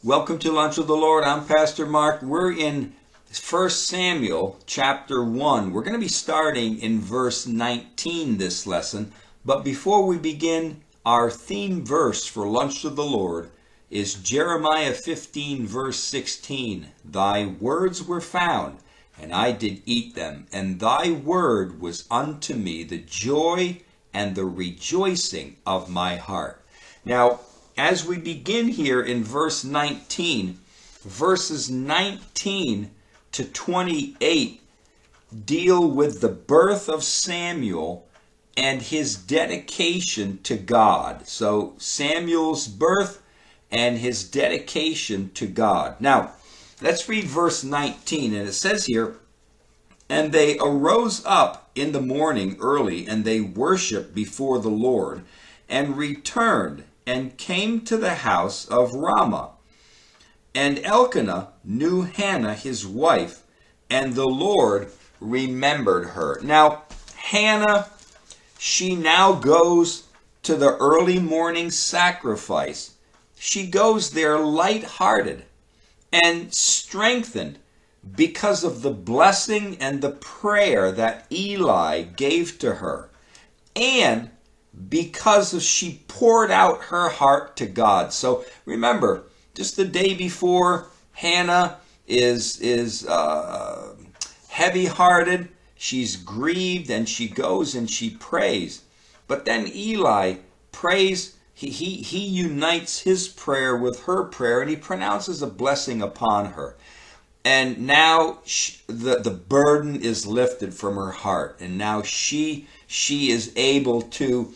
Welcome to Lunch with the Lord. I'm Pastor Mark. We're in 1 Samuel chapter 1. We're going to be starting in verse 19 this lesson. But before we begin, our theme verse for Lunch with the Lord is Jeremiah 15 verse 16. Thy words were found, and I did eat them, and thy word was unto me the joy and the rejoicing of my heart. Now, as we begin here in verse 19, verses 19 to 28 deal with the birth of Samuel and his dedication to God. So Samuel's birth and his dedication to God. Now, let's read verse 19, and it says here, And they arose up in the morning early, and they worshiped before the Lord, and returned, and came to the house of Ramah. And Elkanah knew Hannah his wife, and the Lord remembered her. Now, Hannah, she now goes to the early morning sacrifice. She goes there lighthearted and strengthened because of the blessing and the prayer that Eli gave to her, and because she poured out her heart to God. So remember, just the day before, Hannah is heavy-hearted. She's grieved, and she goes and she prays. But then Eli prays. He unites his prayer with her prayer, and he pronounces a blessing upon her. And now the burden is lifted from her heart, and now she is able to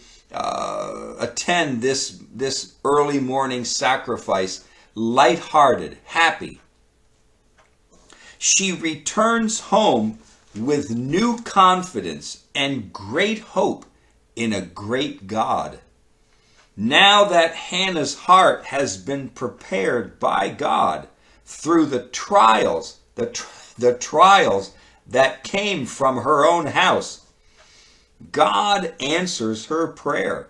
attend this early morning sacrifice lighthearted, happy. She returns home with new confidence and great hope in a great God. Now that Hannah's heart has been prepared by God through the trials, the trials that came from her own house, God answers her prayer.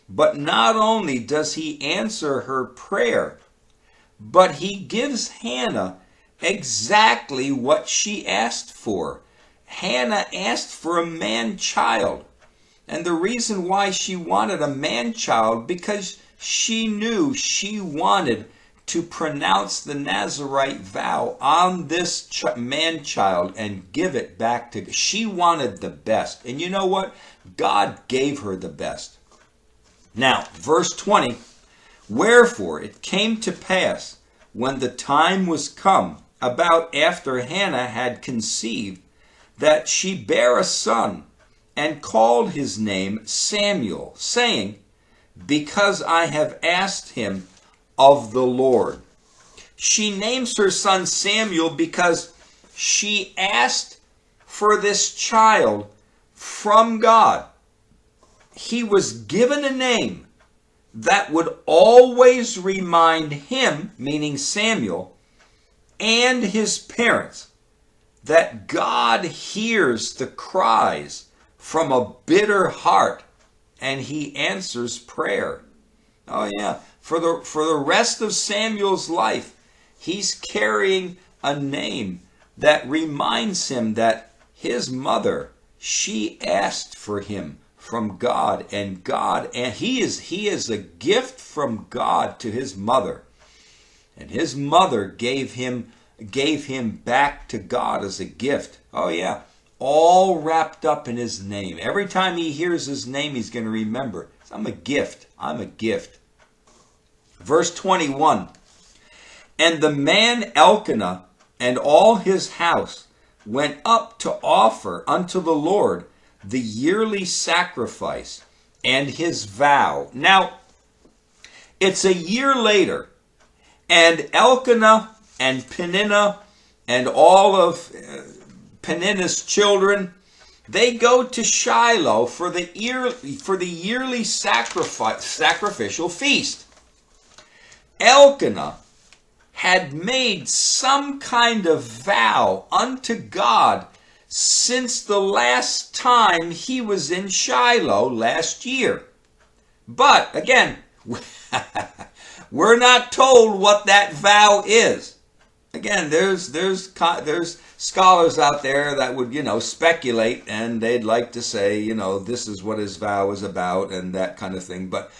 But not only does he answer her prayer, but he gives Hannah exactly what she asked for. Hannah asked for a man-child. And the reason why she wanted a man-child, because she knew she wanted to pronounce the Nazirite vow on this man-child and give it back to God. She wanted the best. And you know what? God gave her the best. Now, verse 20, Wherefore it came to pass, when the time was come, about after Hannah had conceived, that she bare a son, and called his name Samuel, saying, Because I have asked him of the Lord. She names her son Samuel because she asked for this child from God. He was given a name that would always remind him, meaning Samuel, and his parents, that God hears the cries from a bitter heart, and he answers prayer. Oh yeah. For the rest of Samuel's life, he's carrying a name that reminds him that his mother, she asked for him from God, and he is a gift from God to his mother. And his mother gave him back to God as a gift. Oh yeah, all wrapped up in his name. Every time he hears his name, he's going to remember, I'm a gift. I'm a gift. Verse 21, And the man Elkanah and all his house went up to offer unto the Lord the yearly sacrifice and his vow. Now, it's a year later, and Elkanah and Peninnah and all of Peninnah's children, they go to Shiloh for the yearly sacrificial feast. Elkanah had made some kind of vow unto God since the last time he was in Shiloh last year. But again, We're not told what that vow is. Again, there's scholars out there that would, speculate, and they'd like to say, this is what his vow is about and that kind of thing. But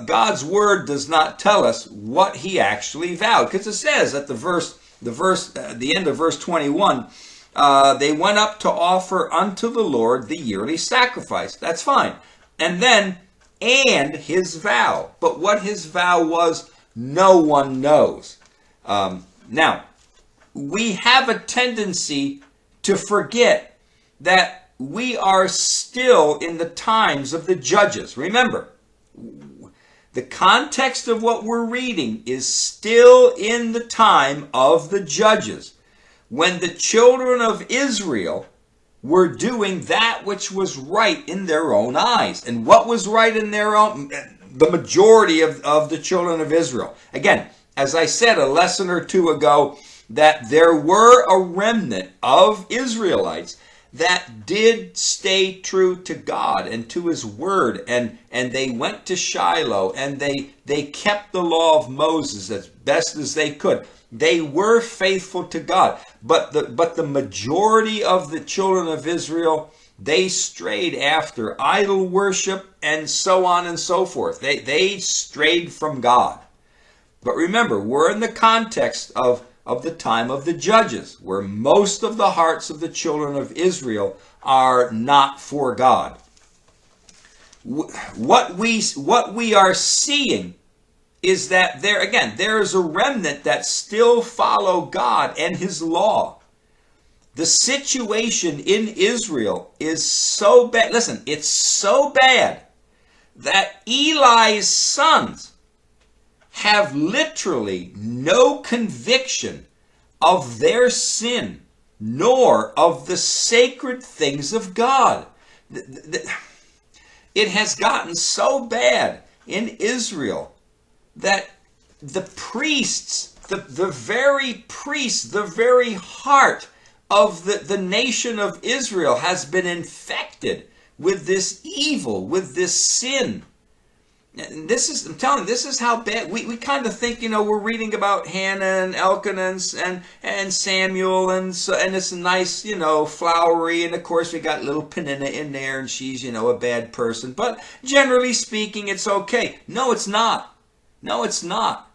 God's word does not tell us what he actually vowed, because it says at the end of verse 21, they went up to offer unto the Lord the yearly sacrifice. That's fine. And then, and his vow. But what his vow was, no one knows. Now, we have a tendency to forget that we are still in the times of the judges. Remember, the context of what we're reading is still in the time of the judges, when the children of Israel were doing that which was right in their own eyes. And what was right in their own, the majority of the children of Israel. Again, as I said a lesson or two ago, that there were a remnant of Israelites that did stay true to God and to his word, and they went to Shiloh, and they kept the law of Moses as best as they could. They were faithful to God, but the majority of the children of Israel, they strayed after idol worship and so on and so forth. They strayed from God. But remember, we're in the context of the time of the judges, where most of the hearts of the children of Israel are not for God. What we are seeing is that there is a remnant that still follow God and his law. The situation in Israel is so bad. Listen, it's so bad that Eli's sons have literally no conviction of their sin, nor of the sacred things of God. It has gotten so bad in Israel that the priests, the very priests, the very heart of the nation of Israel has been infected with this evil, with this sin. And I'm telling you, this is how bad. We kind of think, we're reading about Hannah and Elkanah and Samuel, and it's nice, flowery, and of course we got little Peninnah in there, and she's, a bad person. But generally speaking, it's okay. No, it's not. No, it's not.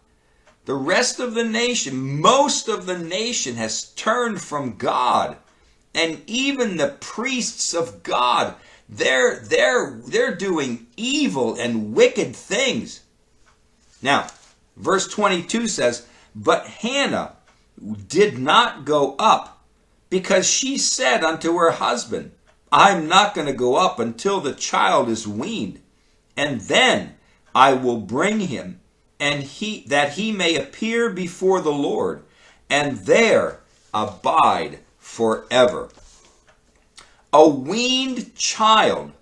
The rest of the nation, most of the nation has turned from God. And even the priests of God, they're doing evil and wicked things. Now, verse 22 says, but Hannah did not go up, because she said unto her husband, I'm not going to go up until the child is weaned, and then I will bring him, and that he may appear before the Lord, and there abide forever. A weaned child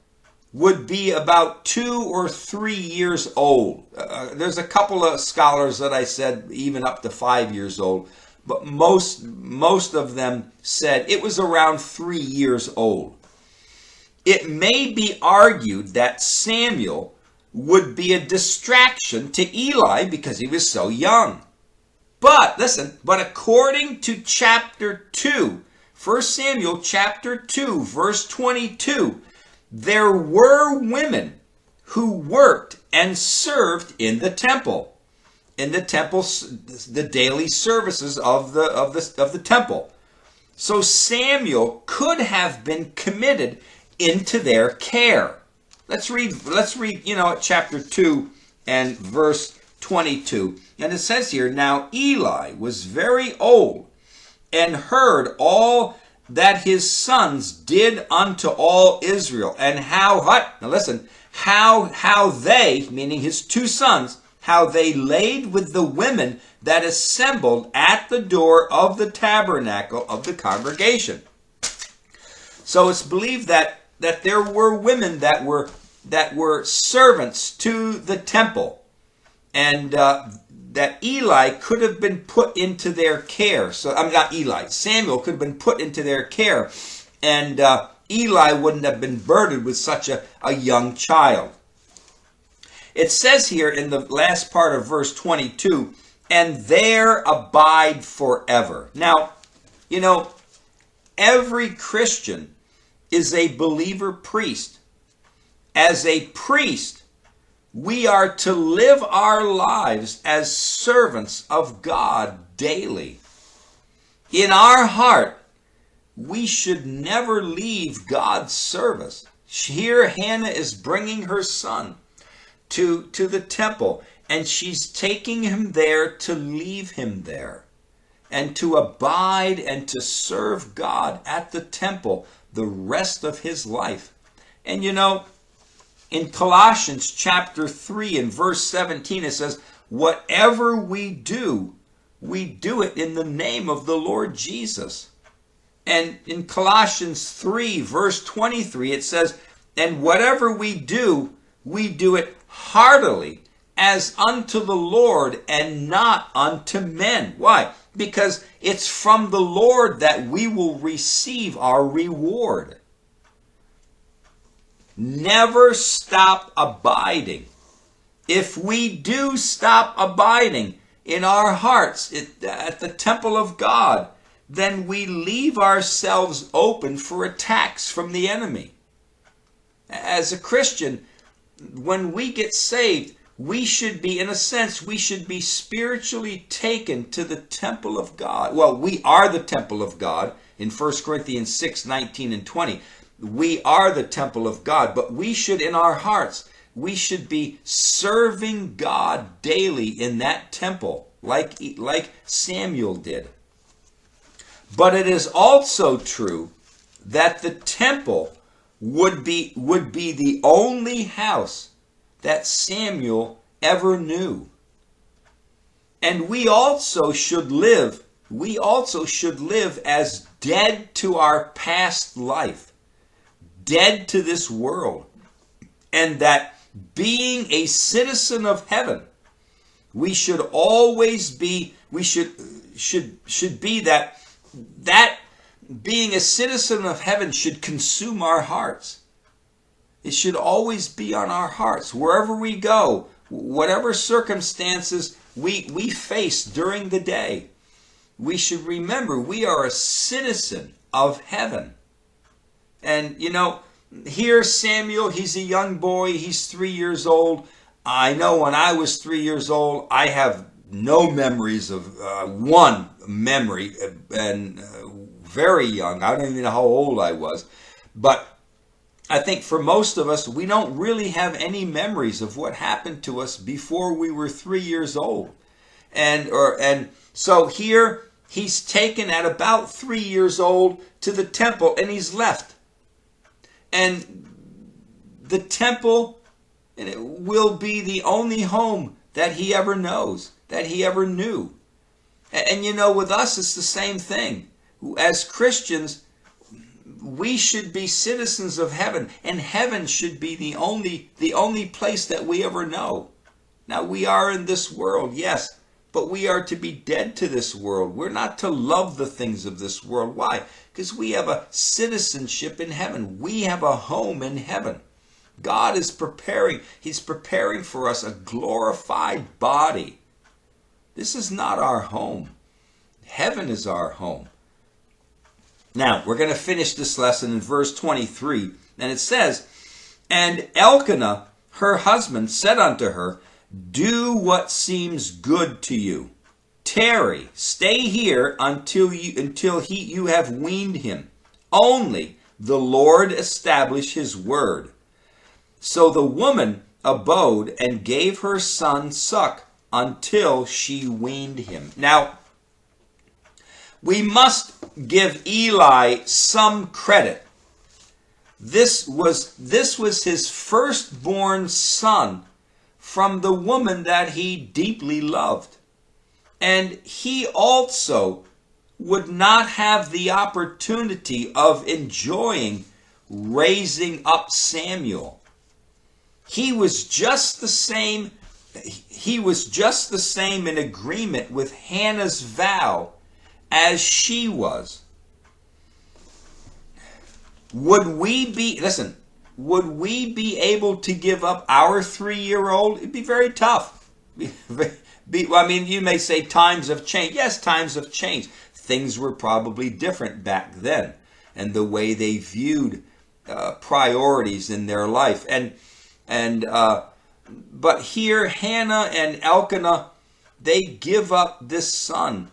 would be about 2 or 3 years old. There's a couple of scholars that I said even up to 5 years old, but most of them said it was around 3 years old. It may be argued that Samuel would be a distraction to Eli because he was so young. But listen, according to chapter 2, 1 Samuel chapter 2, verse 22, there were women who worked and served in the temple, the daily services of the temple. So Samuel could have been committed into their care. Let's read, chapter 2 and verse 22. And it says here, now Eli was very old, and heard all that his sons did unto all Israel, and how they, meaning his 2 sons, how they laid with the women that assembled at the door of the tabernacle of the congregation. So it's believed that there were women that were servants to the temple, and that Eli could have been put into their care. Samuel could have been put into their care, and Eli wouldn't have been burdened with such a young child. It says here in the last part of verse 22, and there abide forever. Now, you know, every Christian is a believer priest. As a priest, we are to live our lives as servants of God daily. In our heart, we should never leave God's service. Here Hannah is bringing her son to the temple, and she's taking him there to leave him there and to abide and to serve God at the temple the rest of his life. And you know, in Colossians chapter 3 and verse 17, it says, whatever we do it in the name of the Lord Jesus. And in Colossians 3 verse 23, it says, and whatever we do it heartily as unto the Lord and not unto men. Why? Because it's from the Lord that we will receive our reward. Never stop abiding. If we do stop abiding in our hearts at the temple of God, then we leave ourselves open for attacks from the enemy. As a Christian, when we get saved, we should be, in a sense, we should be spiritually taken to the temple of God. Well, we are the temple of God in 1 Corinthians 6, 19 and 20. We are the temple of God, but we should, in our hearts, we should be serving God daily in that temple, like Samuel did. But it is also true that the temple would be the only house that Samuel ever knew. And we also should live as dead to our past life, dead to this world, and that being a citizen of heaven, we should always be, should be that being a citizen of heaven should consume our hearts. It should always be on our hearts. Wherever we go, whatever circumstances we face during the day, we should remember we are a citizen of heaven. And, you know, here Samuel, he's a young boy. He's 3 years old. I know when I was 3 years old, I have no memories of one memory, and very young. I don't even know how old I was. But I think for most of us, we don't really have any memories of what happened to us before we were 3 years old. And so here he's taken at about 3 years old to the temple, and he's left. And the temple, and it will be the only home that he ever knows, that he ever knew. And you know, with us, it's the same thing. As Christians, we should be citizens of heaven, and heaven should be the only place that we ever know. Now, we are in this world, yes, but we are to be dead to this world. We're not to love the things of this world. Why? Because we have a citizenship in heaven. We have a home in heaven. God is preparing. He's preparing for us a glorified body. This is not our home. Heaven is our home. Now, we're going to finish this lesson in verse 23. And it says, and Elkanah, her husband, said unto her, do what seems good to you. Tarry, stay here until you have weaned him. Only the Lord establish his word. So the woman abode and gave her son suck until she weaned him. Now, we must give Eli some credit. This was his firstborn son from the woman that he deeply loved. And he also would not have the opportunity of enjoying raising up Samuel. He was just the same in agreement with Hannah's vow as she was. Would we be, listen, would we be able to give up our 3-year-old? It'd be very tough. I mean, you may say times have changed. Yes, times have changed. Things were probably different back then, and the way they viewed priorities in their life. But here, Hannah and Elkanah, they give up this son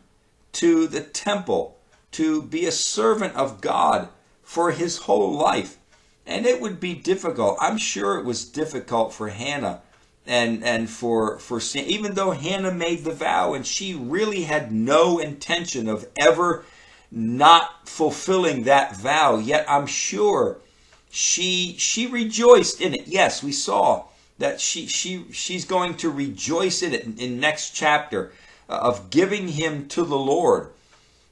to the temple to be a servant of God for his whole life. And it would be difficult. I'm sure it was difficult for Hannah and for even though Hannah made the vow and she really had no intention of ever not fulfilling that vow, yet I'm sure she rejoiced in it. Yes, we saw that she's going to rejoice in it in next chapter of giving him to the Lord.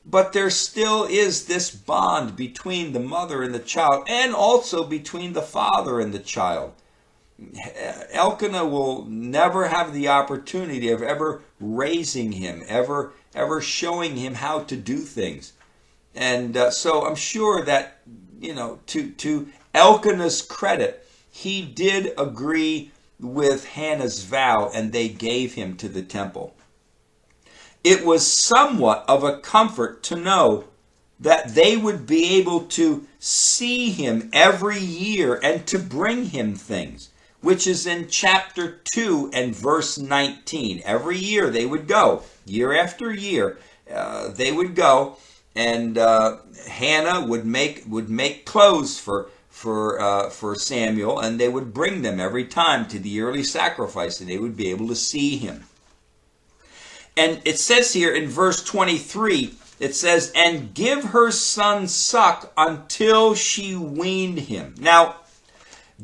But there still is this bond between the mother and the child, and also between the father and the child. Elkanah will never have the opportunity of ever raising him, ever showing him how to do things. And so I'm sure that, to Elkanah's credit, he did agree with Hannah's vow, and they gave him to the temple. It was somewhat of a comfort to know that they would be able to see him every year and to bring him things, which is in chapter 2 and verse 19. Every year they would go, year after year, they would go, and Hannah would make clothes for Samuel, and they would bring them every time to the yearly sacrifice, and they would be able to see him. And it says here in verse 23, it says, "And give her son suck until she weaned him." Now,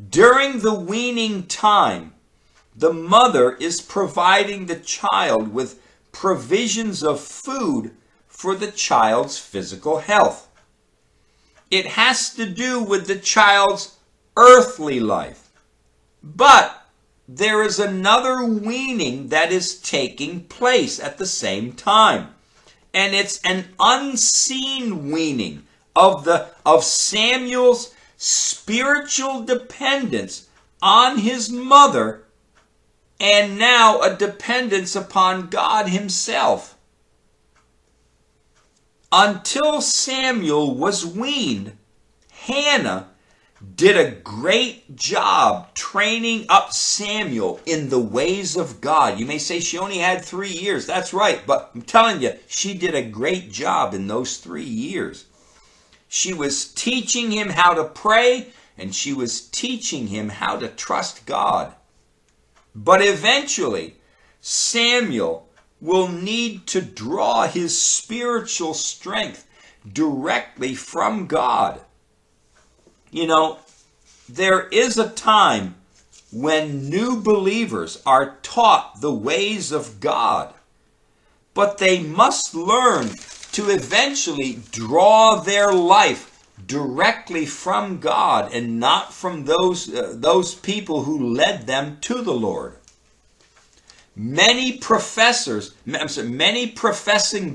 during the weaning time, the mother is providing the child with provisions of food for the child's physical health. It has to do with the child's earthly life. But there is another weaning that is taking place at the same time. And it's an unseen weaning of Samuel's spiritual dependence on his mother, and now a dependence upon God himself. Until Samuel was weaned, Hannah did a great job training up Samuel in the ways of God. You may say she only had 3 years. That's right, but I'm telling you, she did a great job in those 3 years. She was teaching him how to pray, and she was teaching him how to trust God. But eventually, Samuel will need to draw his spiritual strength directly from God. There is a time when new believers are taught the ways of God, but they must learn to eventually draw their life directly from God and not from those people who led them to the Lord. Many professing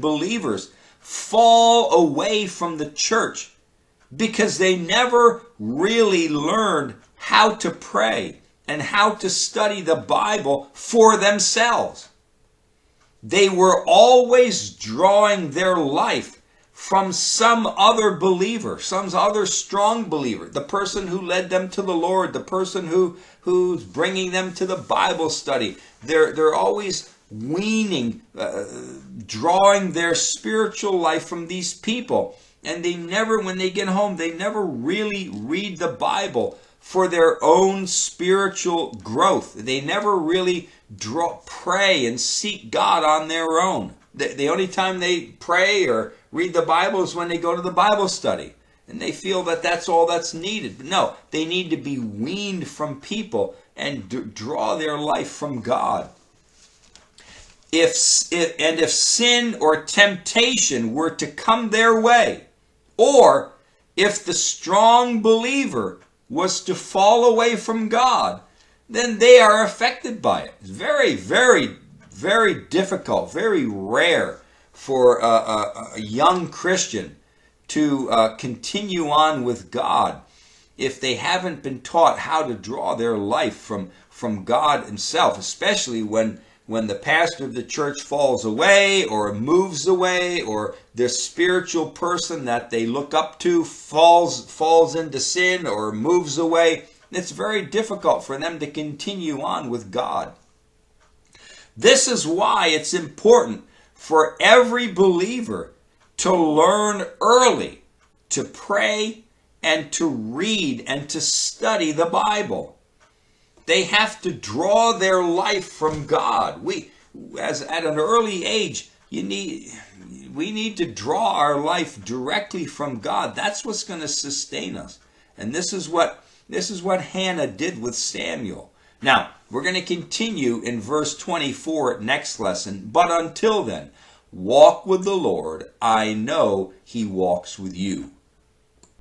believers fall away from the church because they never really learned how to pray and how to study the Bible for themselves. They were always drawing their life from some other believer, some other strong believer, the person who led them to the Lord, the person who's bringing them to the Bible study. They're always weaning, drawing their spiritual life from these people. And they never, when they get home, they never really read the Bible for their own spiritual growth. They never really pray and seek God on their own. The only time they pray or read the Bible is when they go to the Bible study. And they feel that that's all that's needed. But no, they need to be weaned from people and draw their life from God. If sin or temptation were to come their way, or if the strong believer was to fall away from God, then they are affected by it. It's very, very, very difficult, very rare for a young Christian to continue on with God if they haven't been taught how to draw their life from God himself, especially when the pastor of the church falls away or moves away, or their spiritual person that they look up to falls into sin or moves away. It's very difficult for them to continue on with God. This is why it's important for every believer to learn early to pray and to read and to study the Bible. They have to draw their life from God. As at an early age, we need to draw our life directly from God. That's what's going to sustain us. And this is what Hannah did with Samuel. Now, we're going to continue in verse 24 next lesson. But until then, walk with the Lord. I know he walks with you.